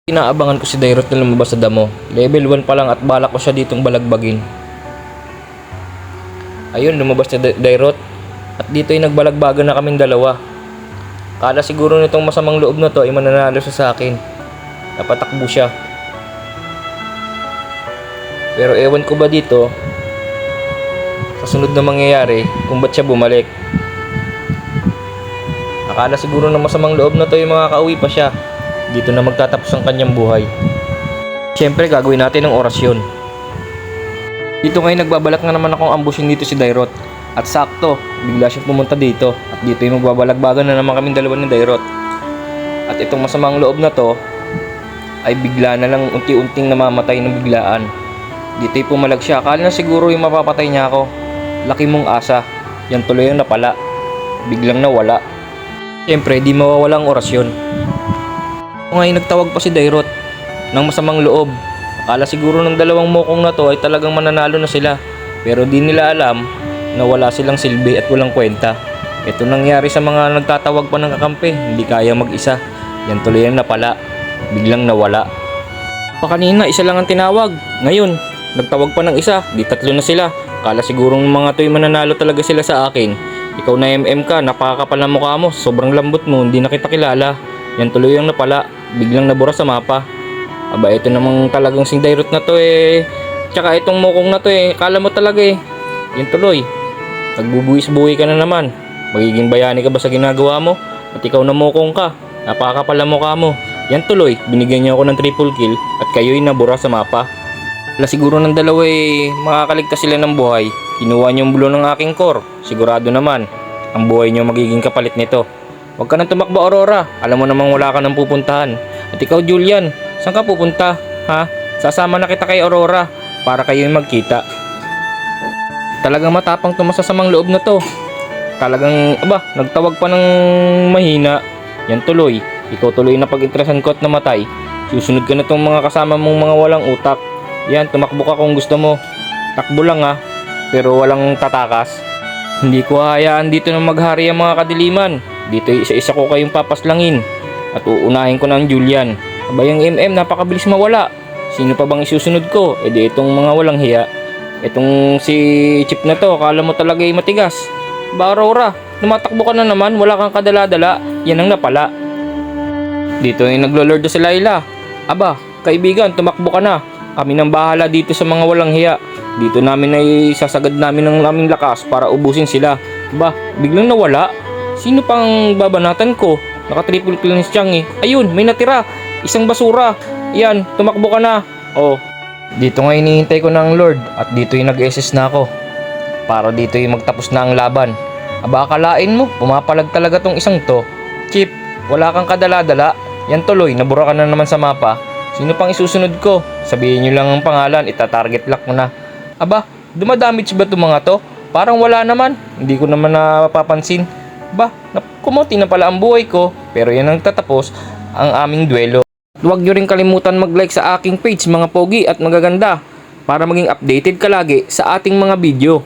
Inaabangan ko si Dairot na lumabas sa damo. Level 1 pa lang at balak ko siya ditong balagbagin. Ayun, lumabas na Dairot. At dito ay nagbalagbagan na kaming dalawa. Kala siguro nitong masamang loob na to ay mananalo siya sa akin. Napatakbo siya. Pero ewan ko ba dito sa sunod na mangyayari kung ba't siya bumalik. Akala siguro ng masamang loob na to ay makakauwi pa siya. Dito na magtatapos ang kanyang buhay. Siyempre gagawin natin ng orasyon. Dito ngayon nagbabalak na naman akong ambusin dito si Dairot. At sakto, bigla siyang pumunta dito. At dito yung magbabalagbagan na naman kaming dalawa ni Dairot. At itong masamang loob na to ay bigla na lang unti-unting namamatay ng biglaan. Dito'y pumalag siya. Akala na siguro yung mapapatay niya ako. Laki mong asa. Yan tuloy yung napala. Biglang nawala. Siyempre di mawawala ang orasyon. Ngayon nagtawag pa si Dairot ng masamang loob. Akala siguro ng dalawang mokong na to ay talagang mananalo na sila. Pero di nila alam na wala silang silbi at walang kwenta. Ito nangyari sa mga nagtatawag pa ng kakampi. Hindi kaya mag-isa. Yan tuloy ang napala. Biglang nawala. Kanina isa lang ang tinawag. Ngayon nagtawag pa ng isa. Di tatlo na sila. Akala siguro ng mga to ay mananalo talaga sila sa akin. Ikaw na MM ka. Napakakapal na mukha mo. Sobrang lambot mo. Hindi na kita kilala. Yan tuloy ang napala. Biglang nabura sa mapa. Aba, ito namang talagang si Dairot na to eh. Tsaka itong mokong na to eh. Kala mo talaga eh. Yan tuloy. Nagbubuwis-buwi ka na naman. Magiging bayani ka ba sa ginagawa mo? At ikaw na mokong ka. Napakakapal na mukha mo. Yan tuloy. Binigyan niyo ako ng triple kill. At kayo'y nabura sa mapa. Wala siguro ng dalawa eh. Makakaligtas sila ng buhay. Kinuha niyo yung bulo ng aking core. Sigurado naman. Ang buhay niyo magiging kapalit nito. Huwag ka nang tumakbo, Aurora. Alam mo namang wala ka nang pupuntahan. At ikaw, Julian, saan ka pupunta? Ha? Sasama na kita kay Aurora para kayo magkita. Talagang matapang to masasamang loob na to. Talagang, nagtawag pa ng mahina. Yan tuloy. Ikaw tuloy na pag-interesan ko at namatay. Susunod ka na tong mga kasama mong mga walang utak. Yan, tumakbo ka kung gusto mo. Takbo lang ha, pero walang tatakas. Hindi ko hahayaan dito na maghari ang mga kadiliman. Dito isa-isa ko kayong papaslangin. At uunahin ko na ang Julian. Aba yung MM napakabilis mawala. Sino pa bang isusunod ko? E di itong mga walang hiya. Itong si Chip na to, akala mo talaga ay matigas. Ba Aurora, lumatakbo ka na naman, wala kang kadala-dala. Yan ang napala. Dito ay naglo-lord si Layla. Aba, kaibigan, tumakbo ka na. Kami nang bahala dito sa mga walang hiya. Dito namin ay sasagad namin ng aming lakas para ubusin sila. Ba, biglang nawala. Sino pang babanatan ko? Naka-triple kill ni Chang eh. Ayun, may natira. Isang basura. Yan, tumakbo ka na. Oh. Dito nga hinihintay ko ng Lord. At dito yung nag-SS na ako. Para dito yung magtapos na ang laban. Aba, akalain mo, pumapalag talaga tong isang to. Chip, wala kang kadala-dala. Yan tuloy, nabura ka na naman sa mapa. Sino pang isusunod ko? Sabihin nyo lang ang pangalan, ita-target lock mo na. Aba, dumadamage ba itong mga to? Parang wala naman. Hindi ko naman napapansin. Ba, kumunti na pala ang buhay ko. Pero yan ang tatapos ang aming duelo. Huwag nyo rin kalimutan mag-like sa aking page mga pogi at magaganda para maging updated ka lagi sa ating mga video.